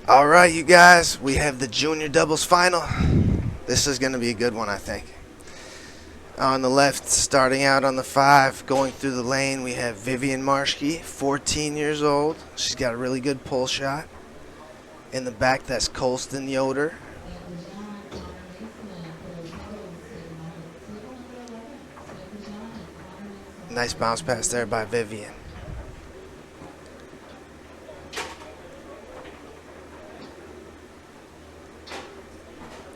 All right, you guys, we have the junior doubles final. This is going to be a good one, I think. On the left, starting out on the 5, going through the lane, we have Vivienne Marschke, 14 years old. She's got a really good pull shot. In the back, that's Colston Yoder. Nice bounce pass there by Vivienne.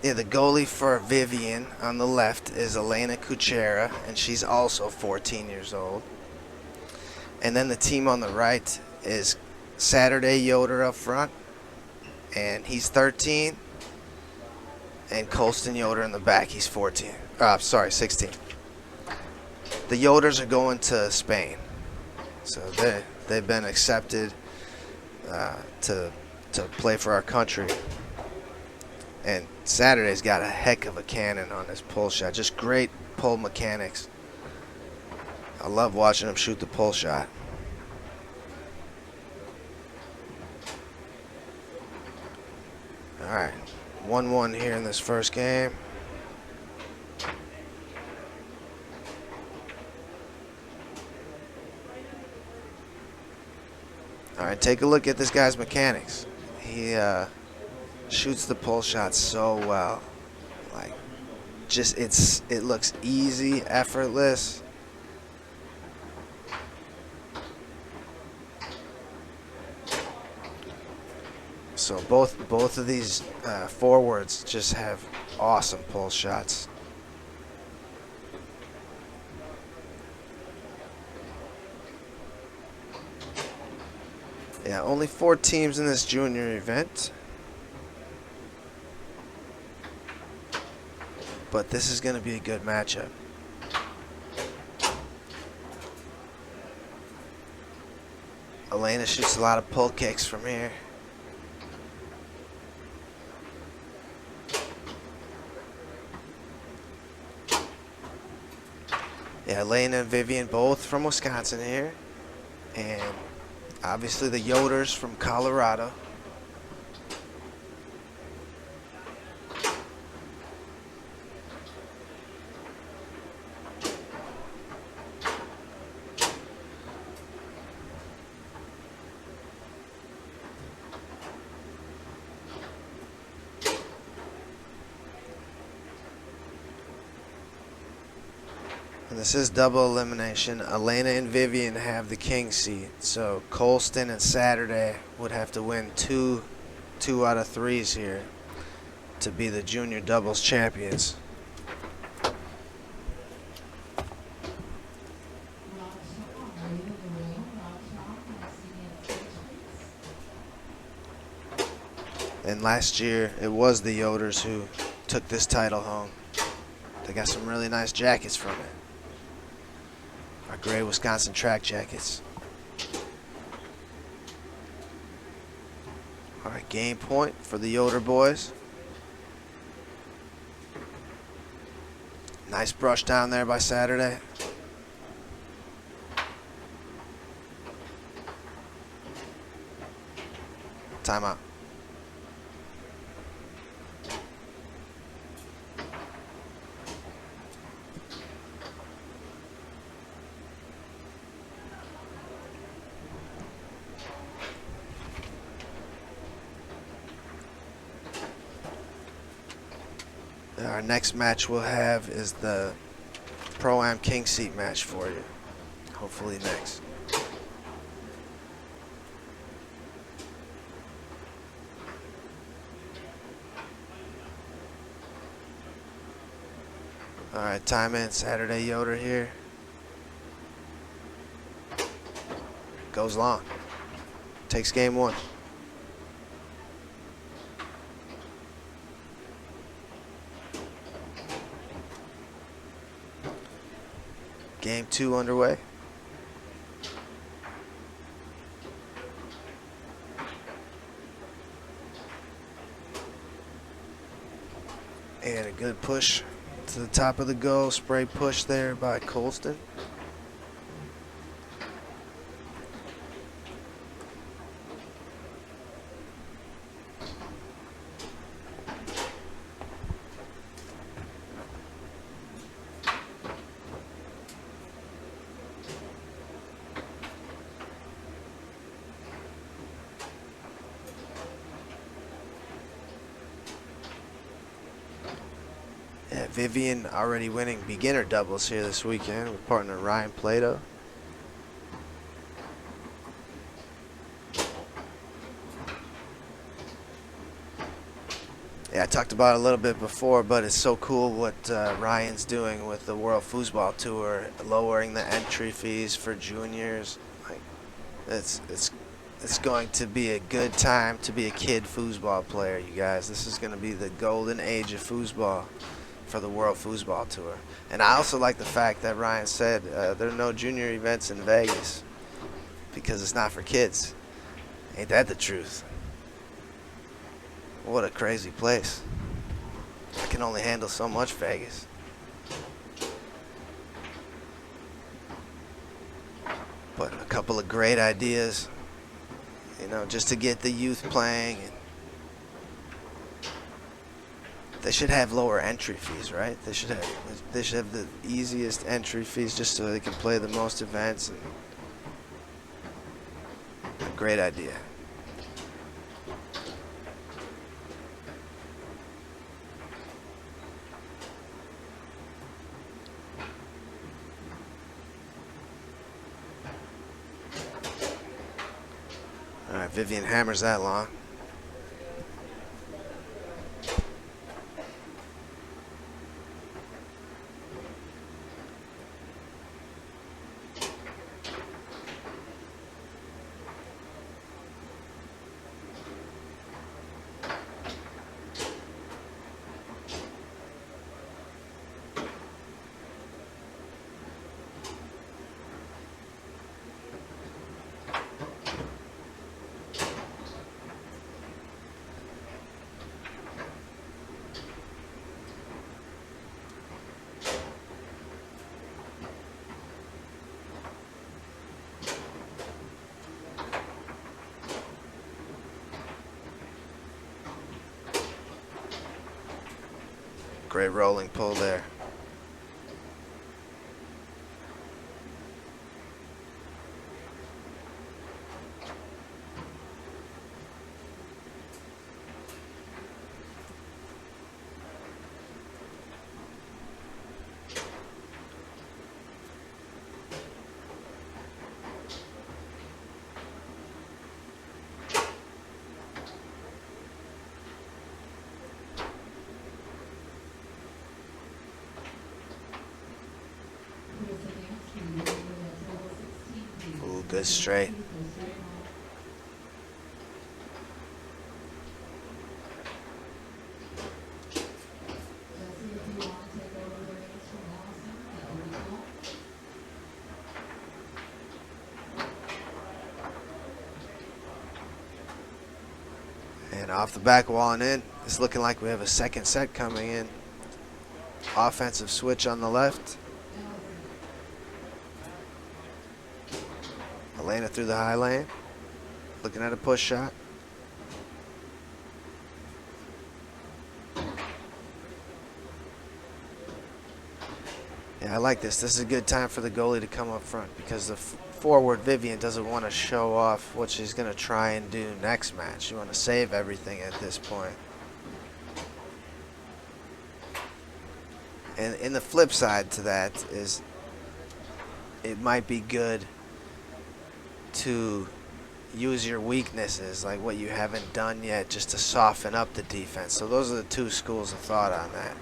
Yeah, the goalie for Vivienne on the left is Alaina Kutchera, and she's also 14 years old. And then the team on the right is Saturday Yoder up front, and he's 13. And Colston Yoder in the back, he's 14. 16. The Yoders are going to Spain, so they've been accepted to play for our country. And Saturday's got a heck of a cannon on his pull shot. Just great pull mechanics. I love watching him shoot the pull shot. All right, 1-1 here in this first game. All right, take a look at this guy's mechanics. He shoots the pull shot so well. Like, it looks easy, effortless. So both of these forwards just have awesome pull shots. Yeah, only 4 teams in this junior event. But this is going to be a good matchup. Alaina shoots a lot of pull kicks from here. Yeah, Alaina and Vivienne both from Wisconsin here. And obviously the Yoders from Colorado. And this is double elimination. Alaina and Vivienne have the king seat. So Colston and Saturday would have to win two out of 3s here to be the junior doubles champions. And last year, it was the Yoders who took this title home. They got some really nice jackets from it. Our gray Wisconsin track jackets. All right, game point for the Yoder boys. Nice brush down there by Saturday. Timeout. Our next match we'll have is the Pro-Am King Seat match for you. Hopefully next. All right, time in. Saturday Yoder here. Goes long. Takes game 1. Game 2 underway. And a good push to the top of the goal. Spray push there by Colston. Vivienne already winning beginner doubles here this weekend with partner Ryan Plato. Yeah, I talked about it a little bit before, but it's so cool what Ryan's doing with the World Foosball Tour, lowering the entry fees for juniors. Like, it's going to be a good time to be a kid foosball player, you guys. This is going to be the golden age of foosball for the World Foosball Tour. And I also like the fact that Ryan said there are no junior events in Vegas because it's not for kids. Ain't that the truth? What a crazy place. I can only handle so much Vegas. But a couple of great ideas, you know, just to get the youth playing. And they should have lower entry fees, right? They should have the easiest entry fees just so they can play the most events. And a great idea. All right, Vivienne hammers that long. Great rolling pull there. Ooh, good straight. And off the back wall and in. It's looking like we have a second set coming in. Offensive switch on the left. Alaina through the high lane. Looking at a push shot. Yeah, I like this. This is a good time for the goalie to come up front because the forward Vivienne doesn't want to show off what she's going to try and do next match. You want to save everything at this point. And the flip side to that is it might be good to use your weaknesses, like what you haven't done yet, just to soften up the defense. So those are the two schools of thought on that.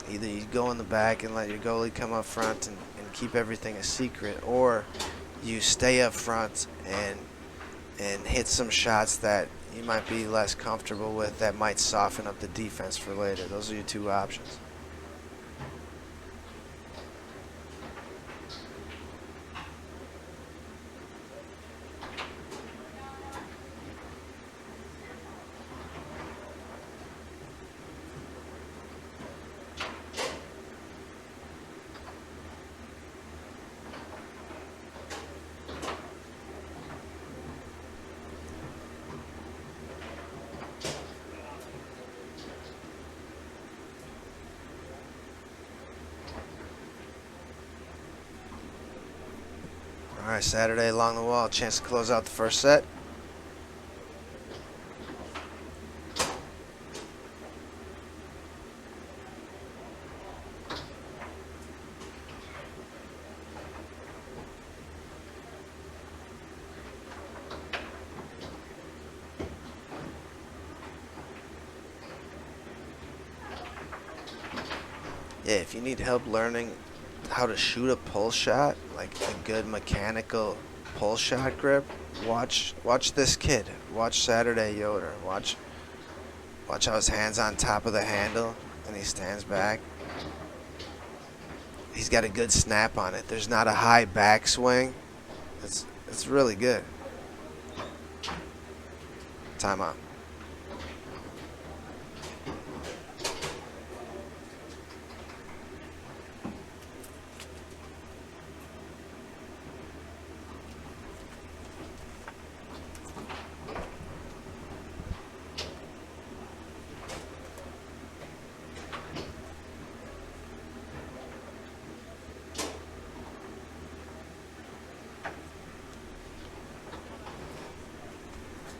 Either you go in the back and let your goalie come up front and keep everything a secret, or you stay up front and hit some shots that you might be less comfortable with that might soften up the defense for later. Those are your two options. All right, Saturday along the wall, chance to close out the first set. Yeah, if you need help learning how to shoot a pull shot, like a good mechanical pull shot grip, watch this kid. Watch Saturday Yoder. Watch how his hand's on top of the handle and he stands back. He's got a good snap on it. There's not a high backswing. It's really good. Timeout.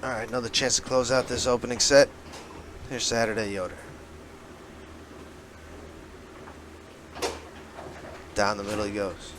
All right, another chance to close out this opening set. Here's Saturday Yoder. Down the middle he goes.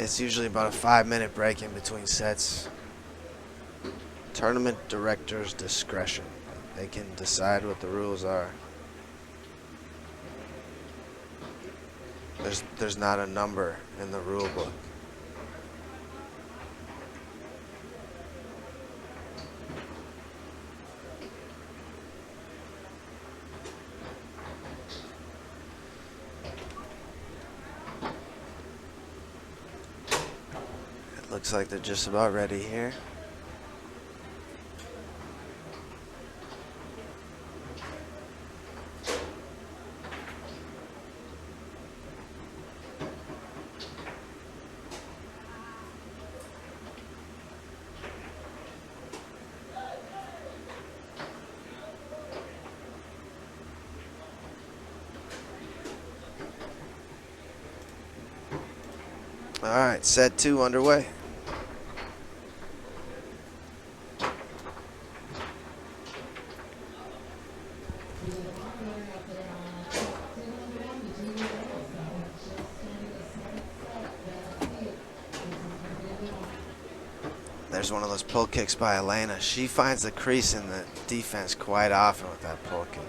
It's usually about a 5-minute break in between sets. Tournament director's discretion. They can decide what the rules are. There's not a number in the rule book. Looks like they're just about ready here. All right, set 2 underway. There's one of those pull kicks by Alaina. She finds the crease in the defense quite often with that pull kick.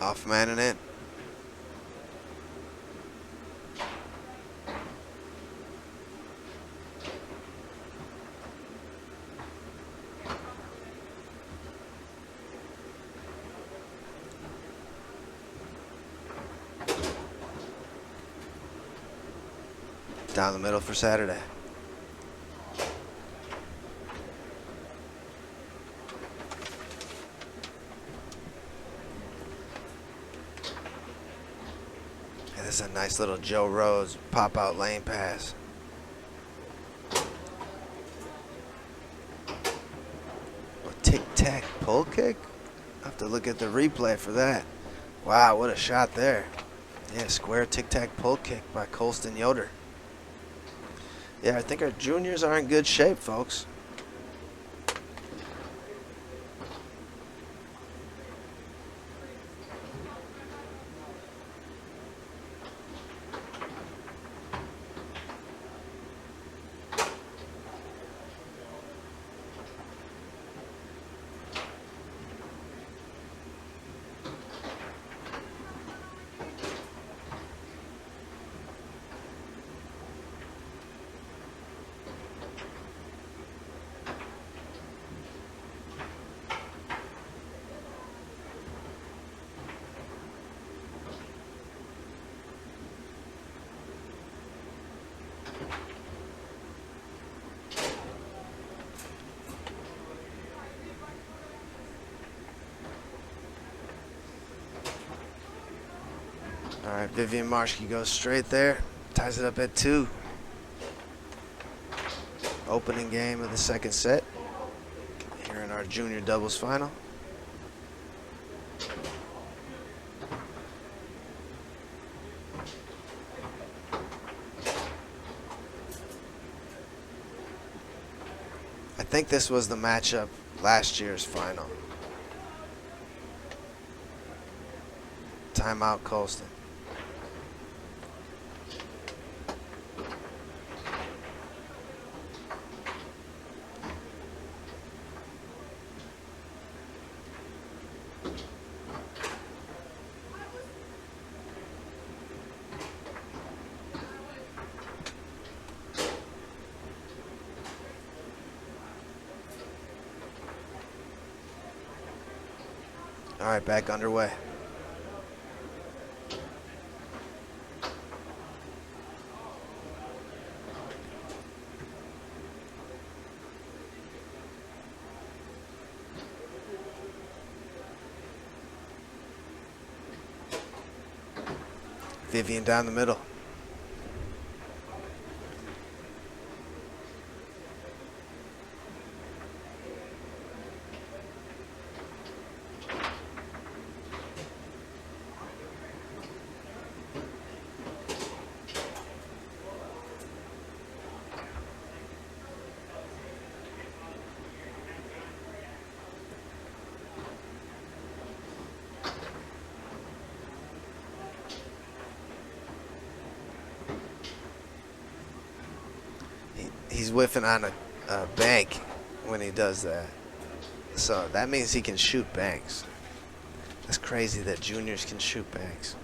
Off man and in. Down the middle for Saturday. And this is a nice little Joe Rose pop-out lane pass. A tic-tac pull kick? I'll have to look at the replay for that. Wow, what a shot there. Yeah, square tic-tac pull kick by Colston Yoder. Yeah, I think our juniors are in good shape, folks. All right, Vivienne Marschke goes straight there. Ties it up at 2. Opening game of the second set here in our junior doubles final. I think this was the matchup last year's final. Timeout, Colston. All right, back underway. Vivienne down the middle. He's whiffing on a bank when he does that. So that means he can shoot banks. That's crazy that juniors can shoot banks.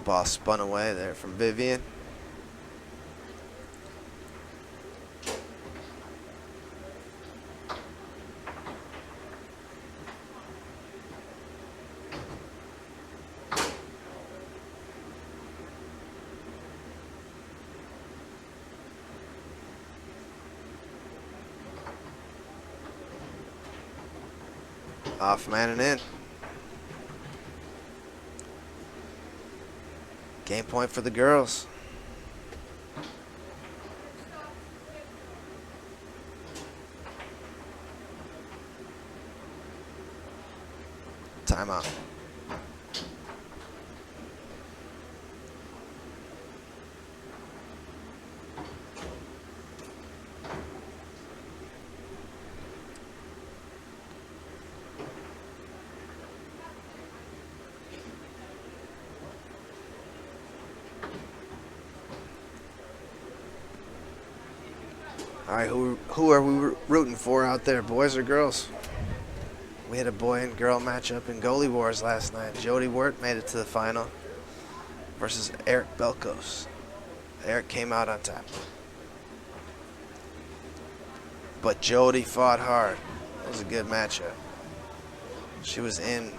Ball spun away there from Vivienne. Off man and in. Game point for the girls. Timeout. All right, who are we rooting for out there, boys or girls? We had a boy and girl matchup in goalie wars last night. Jody Wirt made it to the final versus Eric Belkos. Eric came out on top. But Jody fought hard. It was a good matchup. She was in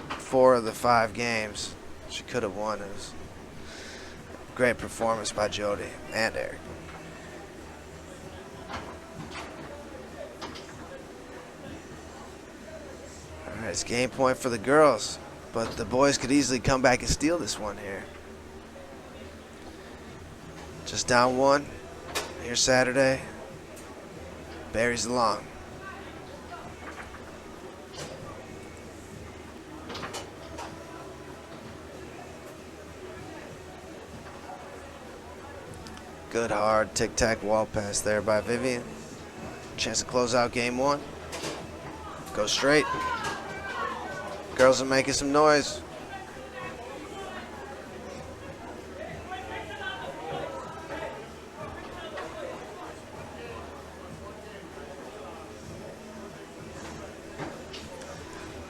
4 of the 5 games. She could have won. It was great performance by Jody and Eric. All right, it's game point for the girls, but the boys could easily come back and steal this one here. Just down 1 here Saturday. Buries along. Good hard tic-tac wall pass there by Vivienne. Chance to close out game 1. Go straight. Girls are making some noise.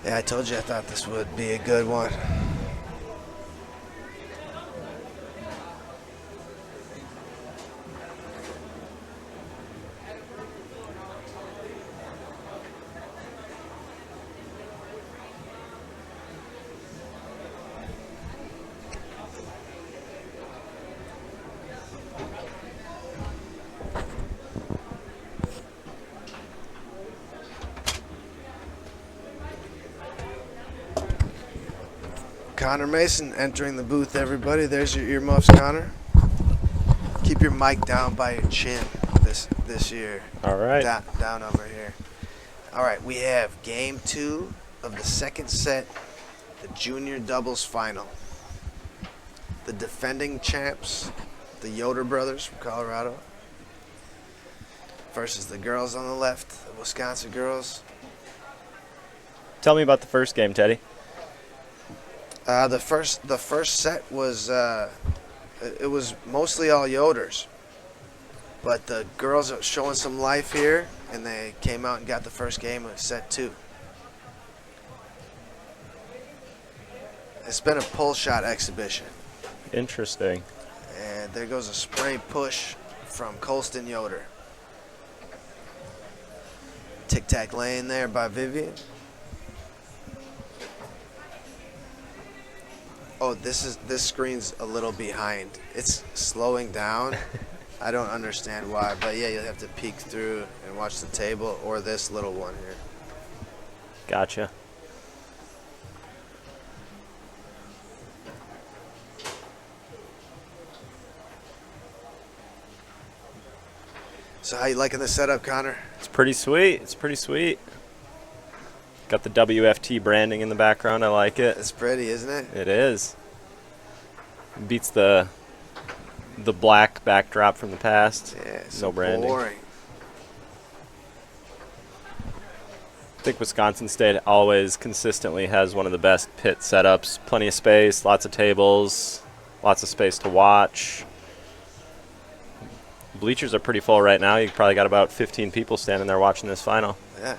Yeah, I told you I thought this would be a good one. Connor Mason entering the booth, everybody. There's your earmuffs, Connor. Keep your mic down by your chin this year. All right. Down over here. All right, we have game 2 of the second set, the junior doubles final. The defending champs, the Yoder brothers from Colorado, versus the girls on the left, the Wisconsin girls. Tell me about the first game, Teddy. The first set was it was mostly all Yoders, but the girls are showing some life here, and they came out and got the first game of set 2. It's been a pull shot exhibition. Interesting. And there goes a spray push from Colston Yoder. Tic-tac lane there by Vivienne. Oh, this screen's a little behind. It's slowing down. I don't understand why, but yeah, you'll have to peek through and watch the table or this little one here. Gotcha. So how you liking the setup, Connor? It's pretty sweet. It's pretty sweet. Got the WFT branding in the background. I like it. It's pretty, isn't it? It is. Beats the black backdrop from the past. Yeah, it's no branding. Boring. I think Wisconsin State always consistently has one of the best pit setups. Plenty of space, lots of tables, lots of space to watch. Bleachers are pretty full right now. You probably got about 15 people standing there watching this final. Yeah.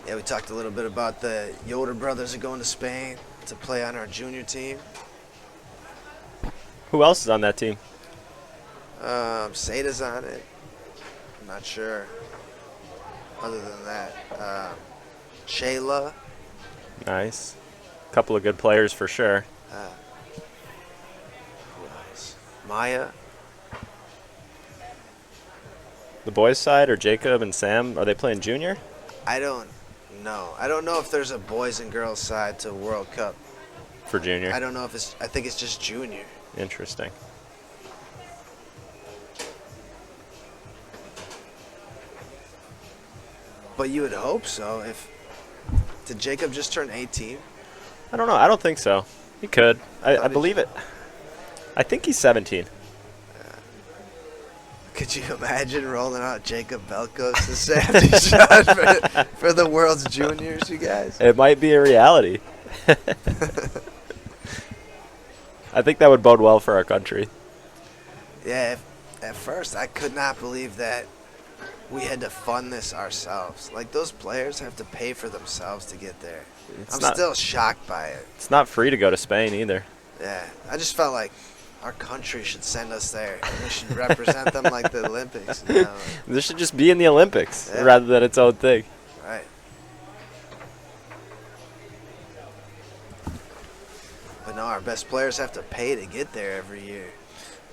Yeah, we talked a little bit about the Yoder brothers are going to Spain to play on our junior team. Who else is on that team? Sada's on it. I'm not sure. Other than that, Shayla. Nice. Couple of good players for sure. Who else? Maya. The boys' side, or Jacob and Sam, are they playing junior? I don't know. I don't know if there's a boys and girls side to World Cup. For junior? I don't know if it's. I think it's just junior. Interesting. But you would hope so. Did Jacob just turn 18? I don't know. I don't think so. He could. I believe it. I think he's 17. Could you imagine rolling out Jacob Belkos to safety shot for the world's juniors, you guys? It might be a reality. I think that would bode well for our country. Yeah, at first I could not believe that we had to fund this ourselves. Like, those players have to pay for themselves to get there. I'm still shocked by it. It's not free to go to Spain either. Yeah, I just felt like our country should send us there. And we should represent them like the Olympics. You know? This should just be in the Olympics Yeah. rather than its own thing. Right. But no, our best players have to pay to get there every year.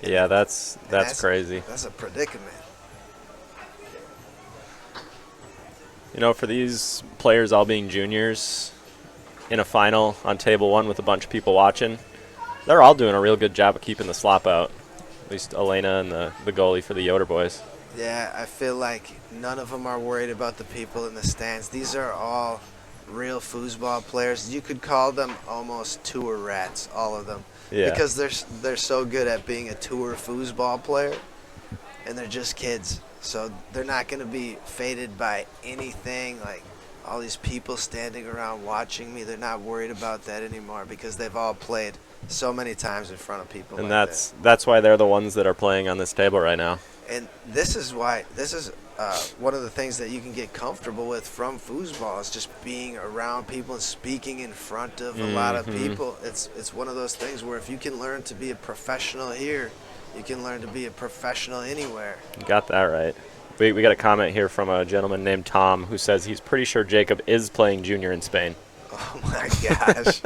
Yeah, that's crazy. That's a predicament. You know, for these players all being juniors in a final on table one with a bunch of people watching, they're all doing a real good job of keeping the slop out. At least Alaina and the goalie for the Yoder boys. Yeah, I feel like none of them are worried about the people in the stands. These are all real foosball players. You could call them almost tour rats, all of them. Yeah. Because they're so good at being a tour foosball player, and they're just kids. So they're not going to be faded by anything, like all these people standing around watching me. They're not worried about that anymore because they've all played so many times in front of people. And like that's why they're the ones that are playing on this table right now. And this is one of the things that you can get comfortable with from foosball is just being around people and speaking in front of a lot of people. It's one of those things where if you can learn to be a professional here, you can learn to be a professional anywhere. You got that right. We got a comment here from a gentleman named Tom who says he's pretty sure Jacob is playing junior in Spain. Oh my gosh.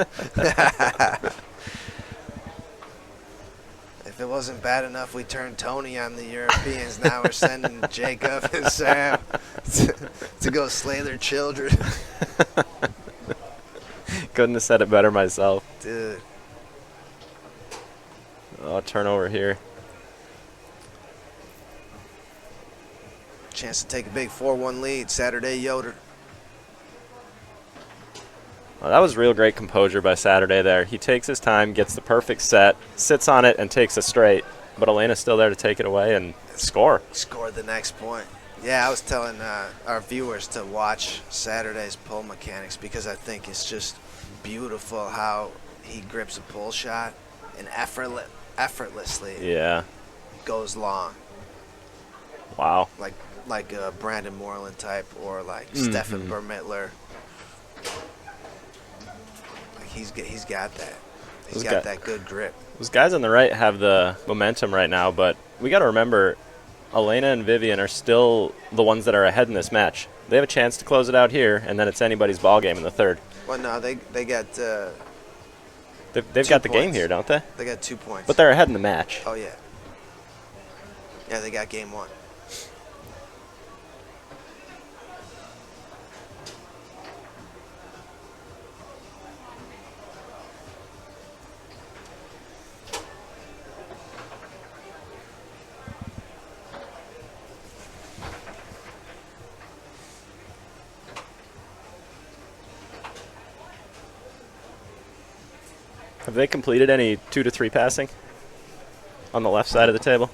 If it wasn't bad enough, we turned Tony on the Europeans. Now we're sending Jacob and Sam to go slay their children. Couldn't have said it better myself. Dude. Oh, turnover here. Chance to take a big 4-1 lead. Saturday Yoder. Well, that was real great composure by Saturday there. He takes his time, gets the perfect set, sits on it, and takes a straight. But Alaina's still there to take it away and score. Scored the next point. Yeah, I was telling our viewers to watch Saturday's pull mechanics because I think it's just beautiful how he grips a pull shot and effortlessly goes long. Wow. Like a Brandon Moreland type or like Stefan Bermittler. Like he's got that. He's got that good grip. Those guys on the right have the momentum right now, but we got to remember Alaina and Vivienne are still the ones that are ahead in this match. They have a chance to close it out here, and then it's anybody's ball game in the third. Well, no, they got they've got the game here, don't they? They got 2 points. But they're ahead in the match. Oh, yeah. Yeah, they got game 1. Have they completed any 2 to 3 passing on the left side of the table?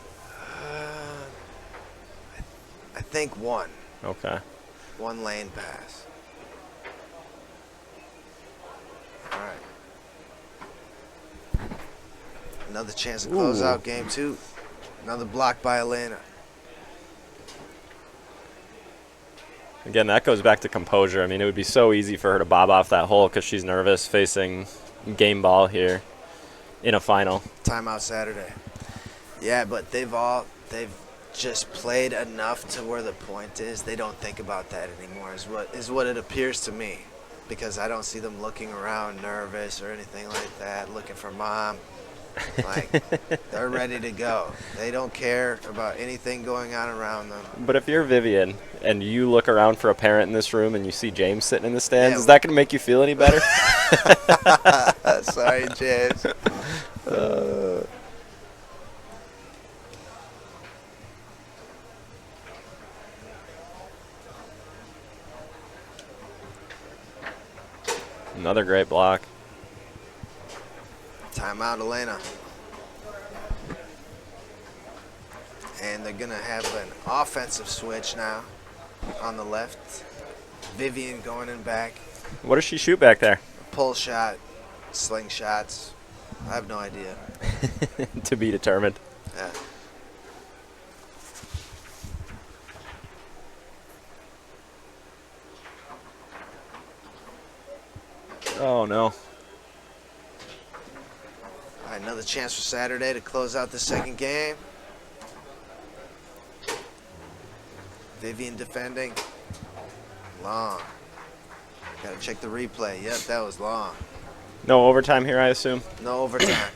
I think 1. Okay. 1 lane pass. All right. Another chance to close out game 2. Another block by Alaina. Again, that goes back to composure. I mean, it would be so easy for her to bob off that hole because she's nervous facing game ball here in a final. Timeout Saturday. Yeah, but they've just played enough to where the point is. They don't think about that anymore is what it appears to me, because I don't see them looking around nervous or anything like that, looking for mom. Like, they're ready to go. They don't care about anything going on around them. But if you're Vivienne and you look around for a parent in this room and you see James sitting in the stands, is that going to make you feel any better? Sorry, James. Another great block. Timeout, Alaina. And they're going to have an offensive switch now on the left. Vivienne going in back. What does she shoot back there? Pull shot, slingshots. I have no idea. To be determined. Yeah. Oh, no. All right, another chance for Saturday to close out the second game. Vivienne defending. Long. Got to check the replay. Yep, that was long. No overtime here, I assume? No overtime.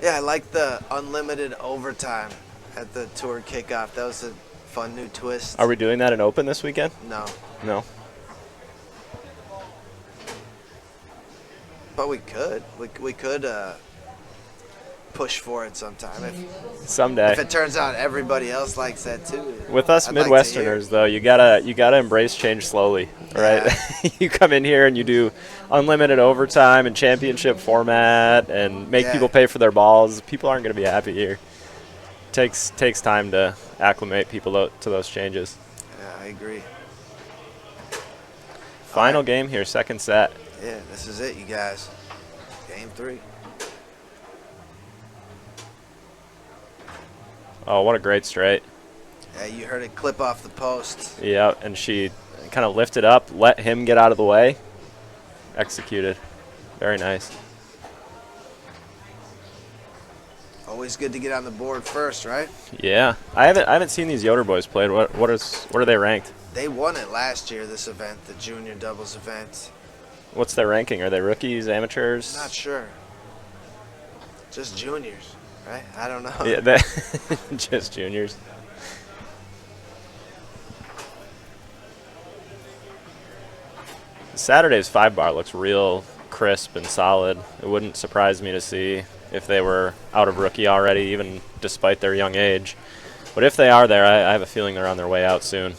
Yeah, I like the unlimited overtime at the tour kickoff. That was a fun new twist. Are we doing that in Open this weekend? No. No. But we could. We could push for it sometime. Someday. If it turns out everybody else likes that too. With us Midwesterners, though, you gotta embrace change slowly, right? Yeah. You come in here and you do unlimited overtime and championship format and make people pay for their balls. People aren't going to be happy here. Takes time to acclimate people to those changes. Yeah, I agree. Final game here, second set. Yeah, this is it, you guys. Game 3. Oh, what a great straight. Yeah, you heard it clip off the post. Yeah, and she kind of lifted up, let him get out of the way. Executed. Very nice. Oh, Always good to get on the board first, right? Yeah, I haven't seen these Yoder boys played. What are they ranked? They won it last year, this event, the junior doubles event. What's their ranking? Are they rookies, amateurs? Not sure. Just juniors, right? I don't know. Yeah, just juniors. Saturday's 5-bar looks real crisp and solid. It wouldn't surprise me to see if they were out of rookie already, even despite their young age. But if they are there, I have a feeling they're on their way out soon.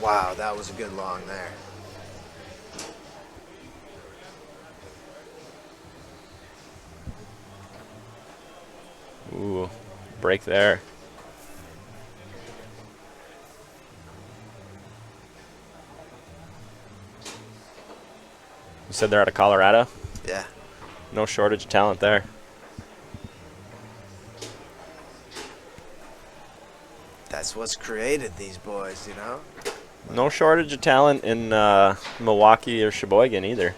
Wow, that was a good long there. Ooh, break there. You said they're out of Colorado? Yeah. No shortage of talent there. That's what's created these boys, you know? No shortage of talent in Milwaukee or Sheboygan either.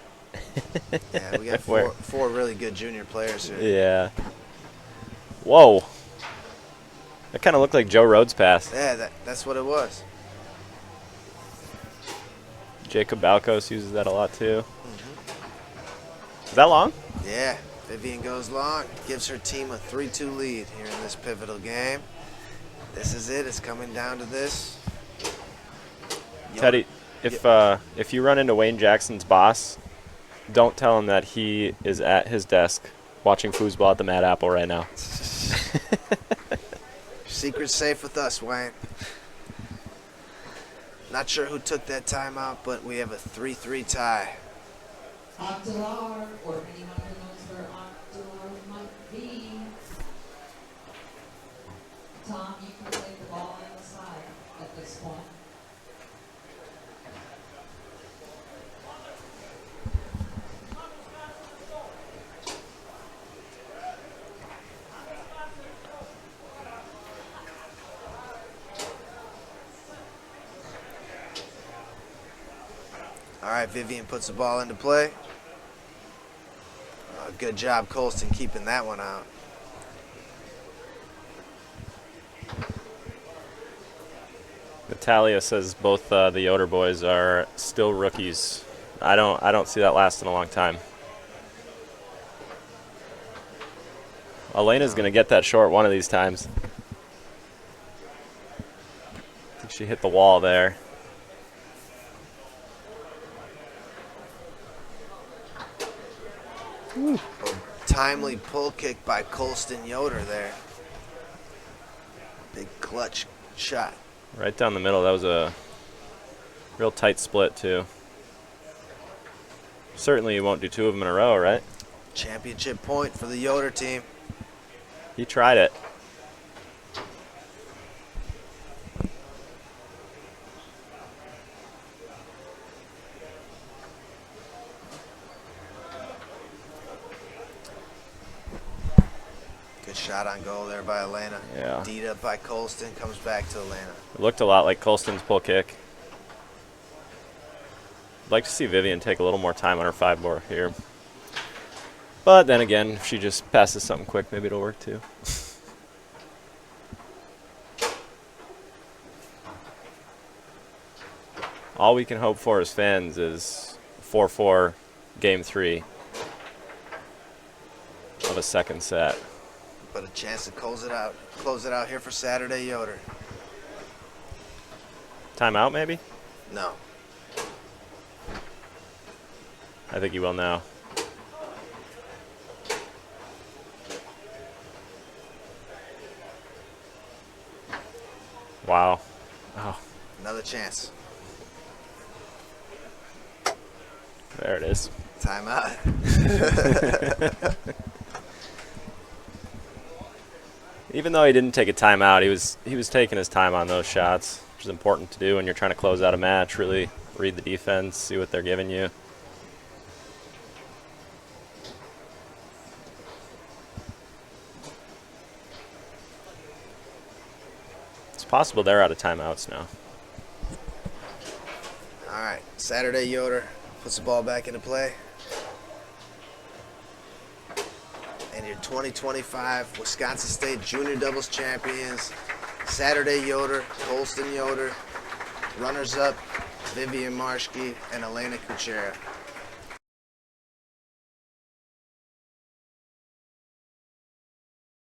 Yeah, we got four really good junior players here. Yeah. Whoa. That kind of looked like Joe Rhodes' pass. Yeah, that's what it was. Jacob Balkos uses that a lot too. Is that long? Yeah, Vivienne goes long, gives her team a 3-2 lead here in this pivotal game. This is it. It's coming down to this. Teddy, if you run into Wayne Jackson's boss, don't tell him that he is at his desk watching Foosball at the Mad Apple right now. Secret's safe with us, Wayne. Not sure who took that timeout, but we have a 3-3 tie. Octalar, or anyone who knows where Octalar might be. Tom, you can take the ball on the side at this point. All right, Vivienne puts the ball into play. Good job, Colston, keeping that one out. Natalia says both the Yoder boys are still rookies. I don't see that lasting a long time. Alaina's gonna get that short one of these times. I think she hit the wall there. A timely pull kick by Colston Yoder there. Big clutch shot. Right down the middle. That was a real tight split too. Certainly you won't do two of them in a row, right? Championship point for the Yoder team. He tried it. Good shot on goal there by Alaina. Yeah. Deed up by Colston, comes back to Alaina. It looked a lot like Colston's pull kick. I'd like to see Vivienne take a little more time on her 5-bar here. But then again, if she just passes something quick, maybe it'll work too. All we can hope for as fans is 4-4 game 3 of a second set. But a chance to close it out here for Saturday Yoder. Timeout maybe? No. I think he will now. Wow. Oh, Another chance. there it is. Timeout. Even though he didn't take a timeout, he was taking his time on those shots, which is important to do when you're trying to close out a match. Really read the defense, see what they're giving you. It's possible they're out of timeouts now. All right, Saturday Yoder puts the ball back into play. and your 2025 Wisconsin State Junior Doubles Champions, Saturday Yoder, Colston Yoder, runners-up, Vivienne Marschke and Alaina Kutchera.